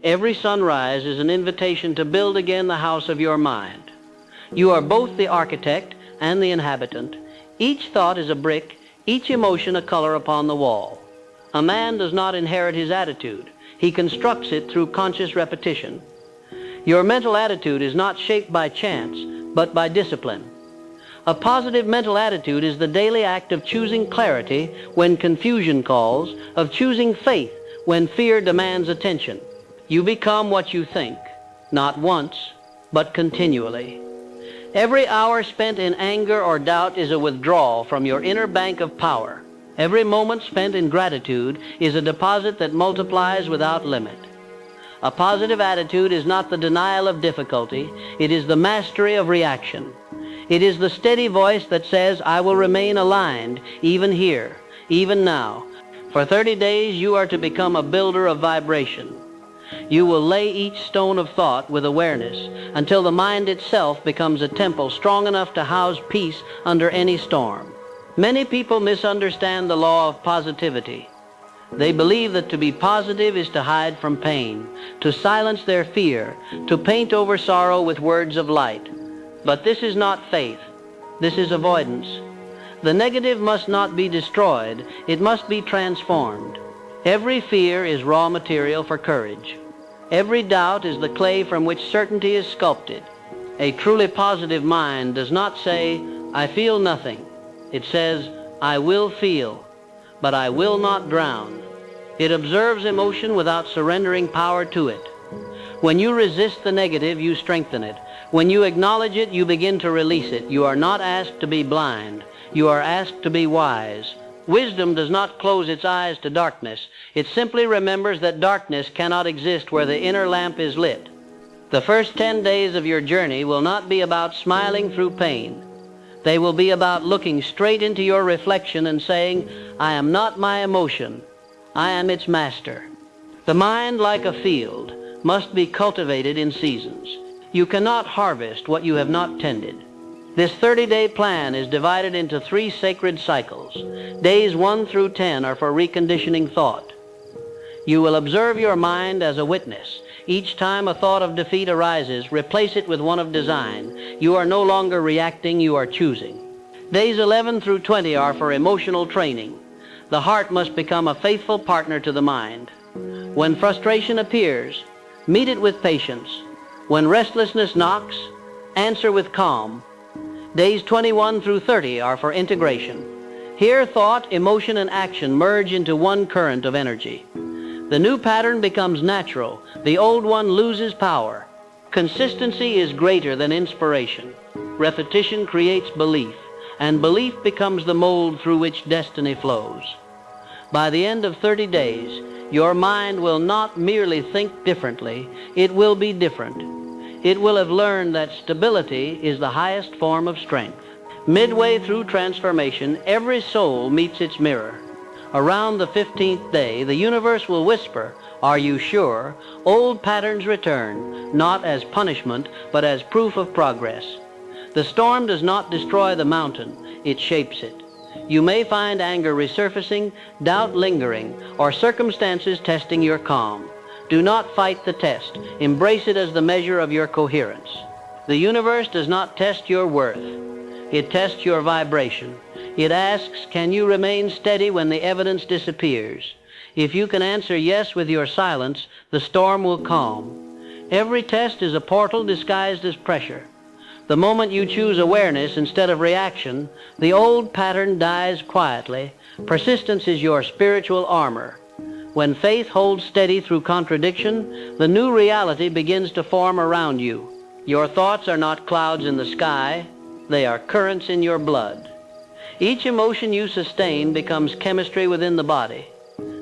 Every sunrise is an invitation to build again the house of your mind. You are both the architect and the inhabitant. Each thought is a brick, each emotion a color upon the wall. A man does not inherit his attitude. He constructs it through conscious repetition. Your mental attitude is not shaped by chance, but by discipline. A positive mental attitude is the daily act of choosing clarity when confusion calls, of choosing faith when fear demands attention. You become what you think, not once, but continually. Every hour spent in anger or doubt is a withdrawal from your inner bank of power. Every moment spent in gratitude is a deposit that multiplies without limit. A positive attitude is not the denial of difficulty, it is the mastery of reaction. It is the steady voice that says, I will remain aligned, even here, even now. For 30 days you are to become a builder of vibration. You will lay each stone of thought with awareness until the mind itself becomes a temple strong enough to house peace under any storm. Many people misunderstand the law of positivity. They believe that to be positive is to hide from pain, to silence their fear, to paint over sorrow with words of light. But this is not faith. This is avoidance. The negative must not be destroyed. It must be transformed. Every fear is raw material for courage. Every doubt is the clay from which certainty is sculpted. A truly positive mind does not say, I feel nothing. It says, I will feel, but I will not drown. It observes emotion without surrendering power to it. When you resist the negative, you strengthen it. When you acknowledge it, you begin to release it. You are not asked to be blind. You are asked to be wise. Wisdom does not close its eyes to darkness. It simply remembers that darkness cannot exist where the inner lamp is lit. The first 10 days of your journey will not be about smiling through pain. They will be about looking straight into your reflection and saying, I am not my emotion. I am its master. The mind, like a field, must be cultivated in seasons. You cannot harvest what you have not tended. This 30-day plan is divided into 3 sacred cycles. Days 1 through 10 are for reconditioning thought. You will observe your mind as a witness. Each time a thought of defeat arises, replace it with one of design. You are no longer reacting, you are choosing. Days 11 through 20 are for emotional training. The heart must become a faithful partner to the mind. When frustration appears, meet it with patience. When restlessness knocks, answer with calm. Days 21 through 30 are for integration. Here, thought, emotion, and action merge into one current of energy. The new pattern becomes natural. The old one loses power. Consistency is greater than inspiration. Repetition creates belief, and belief becomes the mold through which destiny flows. By the end of 30 days, your mind will not merely think differently, it will be different. It will have learned that stability is the highest form of strength. Midway through transformation, every soul meets its mirror. Around the 15th day, the universe will whisper, are you sure? Old patterns return, not as punishment, but as proof of progress. The storm does not destroy the mountain, it shapes it. You may find anger resurfacing, doubt lingering, or circumstances testing your calm. Do not fight the test. Embrace it as the measure of your coherence. The universe does not test your worth. It tests your vibration. It asks, can you remain steady when the evidence disappears? If you can answer yes with your silence, the storm will calm. Every test is a portal disguised as pressure. The moment you choose awareness instead of reaction, the old pattern dies quietly. Persistence is your spiritual armor. When faith holds steady through contradiction, the new reality begins to form around you. Your thoughts are not clouds in the sky, they are currents in your blood. Each emotion you sustain becomes chemistry within the body.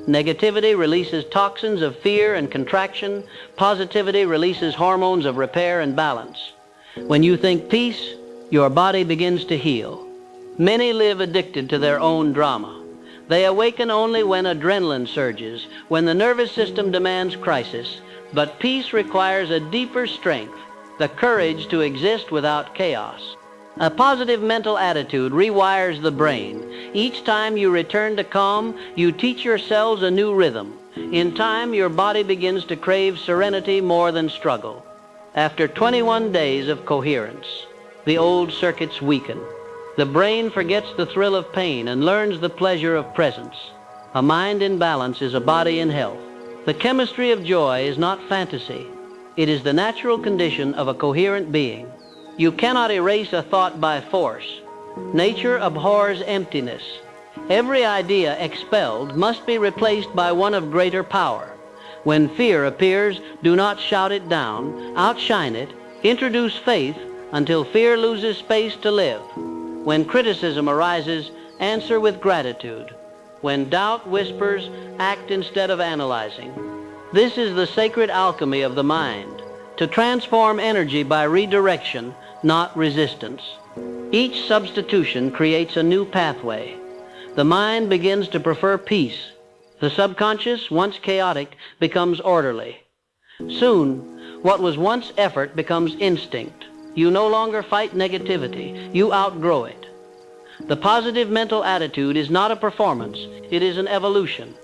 Negativity releases toxins of fear and contraction. Positivity releases hormones of repair and balance. When you think peace, your body begins to heal. Many live addicted to their own drama. They awaken only when adrenaline surges, when the nervous system demands crisis. But peace requires a deeper strength, the courage to exist without chaos. A positive mental attitude rewires the brain. Each time you return to calm, you teach your cells a new rhythm. In time, your body begins to crave serenity more than struggle. After 21 days of coherence, the old circuits weaken. The brain forgets the thrill of pain and learns the pleasure of presence. A mind in balance is a body in health. The chemistry of joy is not fantasy. It is the natural condition of a coherent being. You cannot erase a thought by force. Nature abhors emptiness. Every idea expelled must be replaced by one of greater power. When fear appears, do not shout it down, outshine it, introduce faith until fear loses space to live. When criticism arises, answer with gratitude. When doubt whispers, act instead of analyzing. This is the sacred alchemy of the mind, to transform energy by redirection, not resistance. Each substitution creates a new pathway. The mind begins to prefer peace. The subconscious, once chaotic, becomes orderly. Soon, what was once effort becomes instinct. You no longer fight negativity. You outgrow it. The positive mental attitude is not a performance. It is an evolution.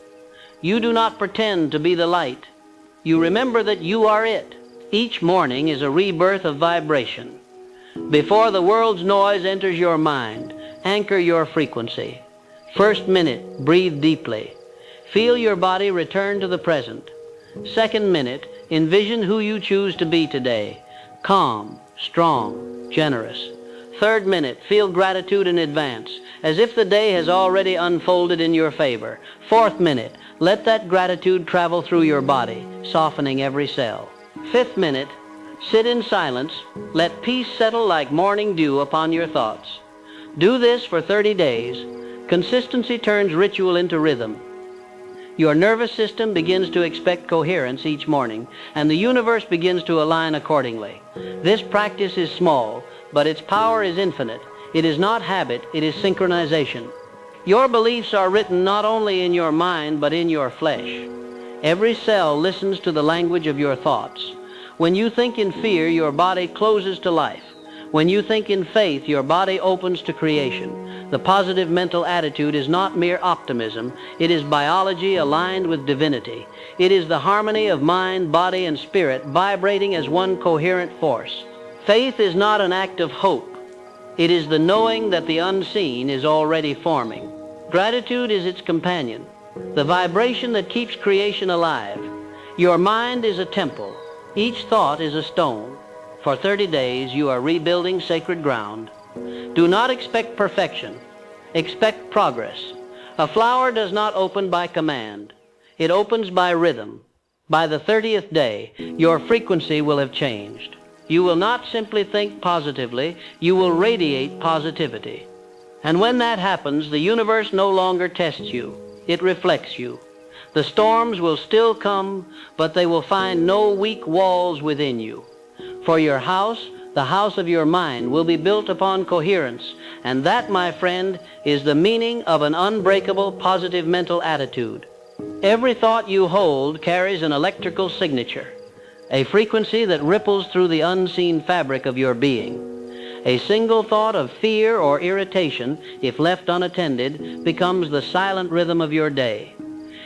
You do not pretend to be the light. You remember that you are it. Each morning is a rebirth of vibration. Before the world's noise enters your mind, anchor your frequency. First minute, breathe deeply. Feel your body return to the present. Second minute, envision who you choose to be today. Calm, strong, generous. Third minute, feel gratitude in advance, as if the day has already unfolded in your favor. Fourth minute, let that gratitude travel through your body, softening every cell. Fifth minute, sit in silence. Let peace settle like morning dew upon your thoughts. Do this for 30 days. Consistency turns ritual into rhythm. Your nervous system begins to expect coherence each morning, and the universe begins to align accordingly. This practice is small, but its power is infinite. It is not habit, it is synchronization. Your beliefs are written not only in your mind, but in your flesh. Every cell listens to the language of your thoughts. When you think in fear, your body closes to life. When you think in faith, your body opens to creation. The positive mental attitude is not mere optimism. It is biology aligned with divinity. It is the harmony of mind, body, and spirit vibrating as one coherent force. Faith is not an act of hope. It is the knowing that the unseen is already forming. Gratitude is its companion, the vibration that keeps creation alive. Your mind is a temple. Each thought is a stone. For 30 days, you are rebuilding sacred ground. Do not expect perfection. Expect progress. A flower does not open by command. It opens by rhythm. By the 30th day, your frequency will have changed. You will not simply think positively, you will radiate positivity. And when that happens, the universe no longer tests you. It reflects you. The storms will still come, but they will find no weak walls within you. For your house, the house of your mind, will be built upon coherence, and that, my friend, is the meaning of an unbreakable positive mental attitude. Every thought you hold carries an electrical signature, a frequency that ripples through the unseen fabric of your being. A single thought of fear or irritation, if left unattended, becomes the silent rhythm of your day.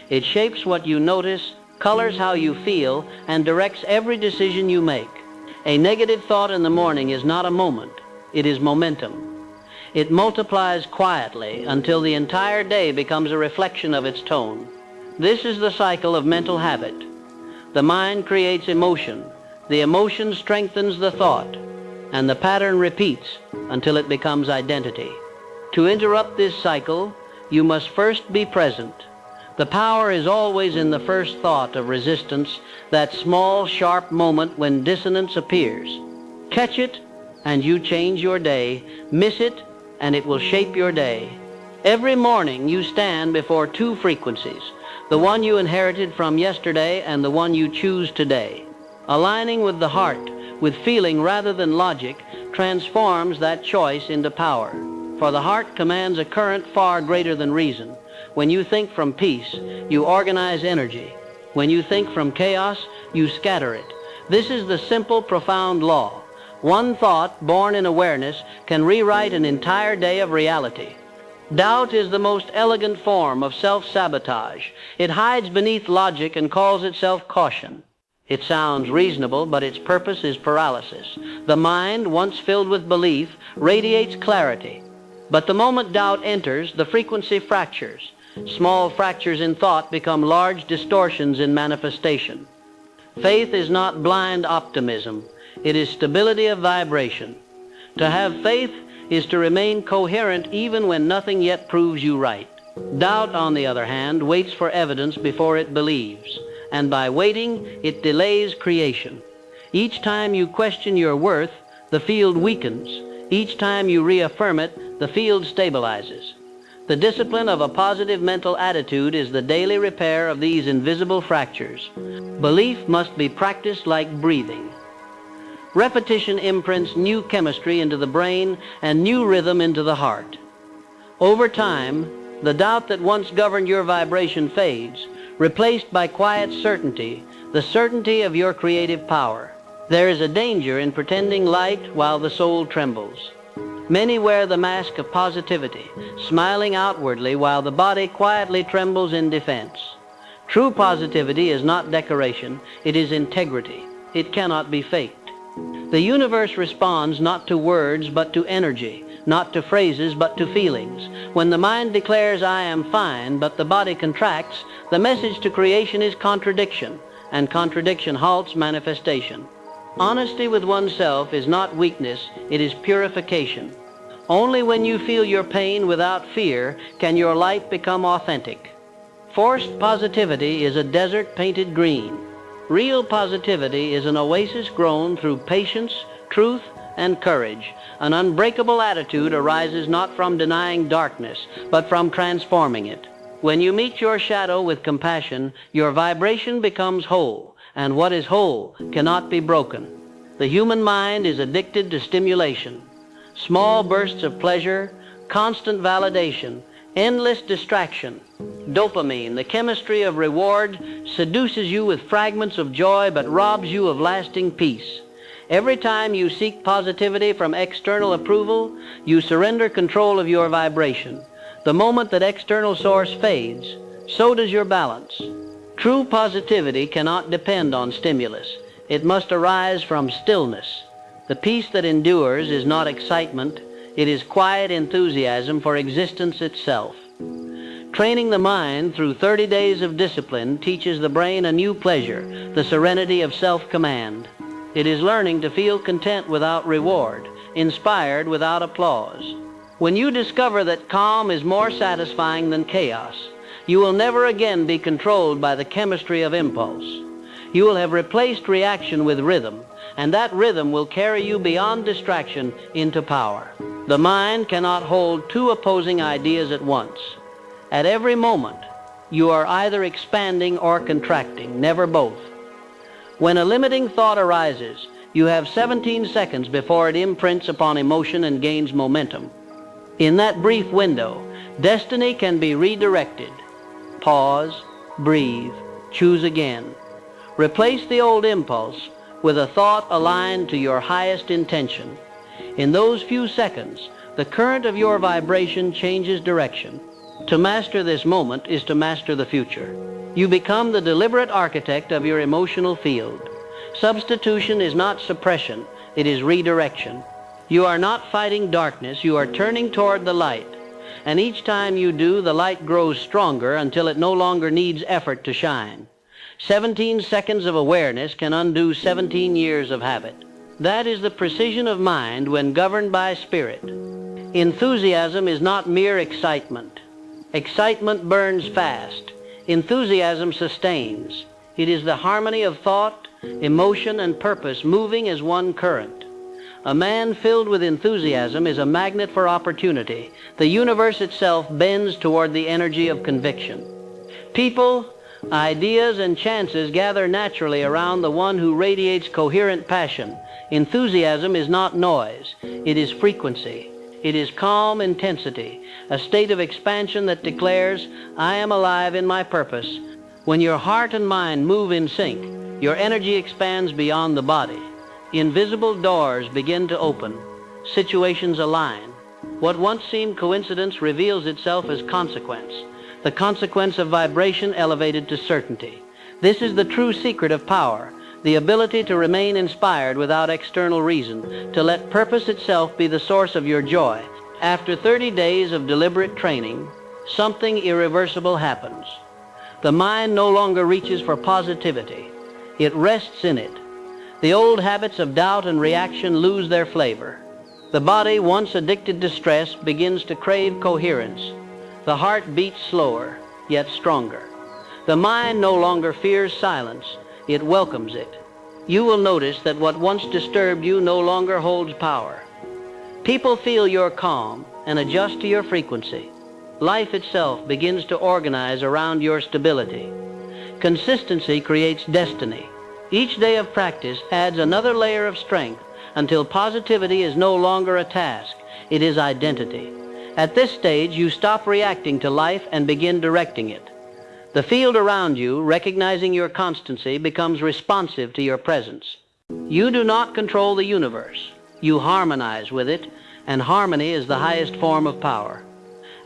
It shapes what you notice, colors how you feel, and directs every decision you make. A negative thought in the morning is not a moment. It is momentum. It multiplies quietly until the entire day becomes a reflection of its tone. This is the cycle of mental habit. The mind creates emotion. The emotion strengthens the thought, and the pattern repeats until it becomes identity. To interrupt this cycle, you must first be present. The power is always in the first thought of resistance, that small, sharp moment when dissonance appears. Catch it, and you change your day. Miss it, and it will shape your day. Every morning you stand before two frequencies, the one you inherited from yesterday and the one you choose today. Aligning with the heart, with feeling rather than logic, transforms that choice into power. For the heart commands a current far greater than reason. When you think from peace, you organize energy. When you think from chaos, you scatter it. This is the simple, profound law. One thought, born in awareness, can rewrite an entire day of reality. Doubt is the most elegant form of self-sabotage. It hides beneath logic and calls itself caution. It sounds reasonable, but its purpose is paralysis. The mind, once filled with belief, radiates clarity. But the moment doubt enters, the frequency fractures. Small fractures in thought become large distortions in manifestation. Faith is not blind optimism. It is stability of vibration. To have faith is to remain coherent even when nothing yet proves you right. Doubt, on the other hand, waits for evidence before it believes. And by waiting, it delays creation. Each time you question your worth, the field weakens. Each time you reaffirm it, the field stabilizes. The discipline of a positive mental attitude is the daily repair of these invisible fractures. Belief must be practiced like breathing. Repetition imprints new chemistry into the brain and new rhythm into the heart. Over time, the doubt that once governed your vibration fades, replaced by quiet certainty, the certainty of your creative power. There is a danger in pretending light while the soul trembles. Many wear the mask of positivity, smiling outwardly while the body quietly trembles in defense. True positivity is not decoration, it is integrity. It cannot be faked. The universe responds not to words but to energy, not to phrases but to feelings. When the mind declares I am fine but the body contracts, the message to creation is contradiction, and contradiction halts manifestation. Honesty with oneself is not weakness, it is purification. Only when you feel your pain without fear can your light become authentic. Forced positivity is a desert painted green. Real positivity is an oasis grown through patience, truth, and courage. An unbreakable attitude arises not from denying darkness, but from transforming it. When you meet your shadow with compassion, your vibration becomes whole, and what is whole cannot be broken. The human mind is addicted to stimulation. Small bursts of pleasure, constant validation, endless distraction. Dopamine, the chemistry of reward, seduces you with fragments of joy but robs you of lasting peace. Every time you seek positivity from external approval, you surrender control of your vibration. The moment that external source fades, so does your balance. True positivity cannot depend on stimulus. It must arise from stillness. The peace that endures is not excitement. It is quiet enthusiasm for existence itself. Training the mind through 30 days of discipline teaches the brain a new pleasure, the serenity of self-command. It is learning to feel content without reward, inspired without applause. When you discover that calm is more satisfying than chaos, you will never again be controlled by the chemistry of impulse. You will have replaced reaction with rhythm, and that rhythm will carry you beyond distraction into power. The mind cannot hold two opposing ideas at once. At every moment, you are either expanding or contracting, never both. When a limiting thought arises, you have 17 seconds before it imprints upon emotion and gains momentum. In that brief window, destiny can be redirected. Pause, breathe, choose again. Replace the old impulse with a thought aligned to your highest intention. In those few seconds, the current of your vibration changes direction. To master this moment is to master the future. You become the deliberate architect of your emotional field. Substitution is not suppression, it is redirection. You are not fighting darkness, you are turning toward the light. And each time you do, the light grows stronger until it no longer needs effort to shine. 17 seconds of awareness can undo 17 years of habit. That is the precision of mind when governed by spirit. Enthusiasm is not mere excitement. Excitement burns fast. Enthusiasm sustains. It is the harmony of thought, emotion, and purpose moving as one current. A man filled with enthusiasm is a magnet for opportunity. The universe itself bends toward the energy of conviction. People, ideas, and chances gather naturally around the one who radiates coherent passion. Enthusiasm is not noise. It is frequency. It is calm intensity, a state of expansion that declares, I am alive in my purpose. When your heart and mind move in sync, your energy expands beyond the body. Invisible doors begin to open. Situations align. What once seemed coincidence reveals itself as consequence, the consequence of vibration elevated to certainty. This is the true secret of power, the ability to remain inspired without external reason, to let purpose itself be the source of your joy. After 30 days of deliberate training, something irreversible happens. The mind no longer reaches for positivity. It rests in it. The old habits of doubt and reaction lose their flavor. The body, once addicted to stress, begins to crave coherence. The heart beats slower, yet stronger. The mind no longer fears silence. It welcomes it. You will notice that what once disturbed you no longer holds power. People feel your calm and adjust to your frequency. Life itself begins to organize around your stability. Consistency creates destiny. Each day of practice adds another layer of strength until positivity is no longer a task. It is identity. At this stage, you stop reacting to life and begin directing it. The field around you, recognizing your constancy, becomes responsive to your presence. You do not control the universe. You harmonize with it, and harmony is the highest form of power.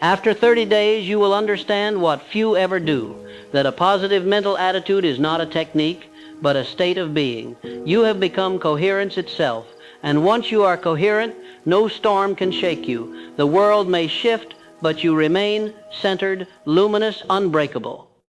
After 30 days, you will understand what few ever do, that a positive mental attitude is not a technique, but a state of being. You have become coherence itself, and once you are coherent, no storm can shake you. The world may shift, but you remain centered, luminous, unbreakable.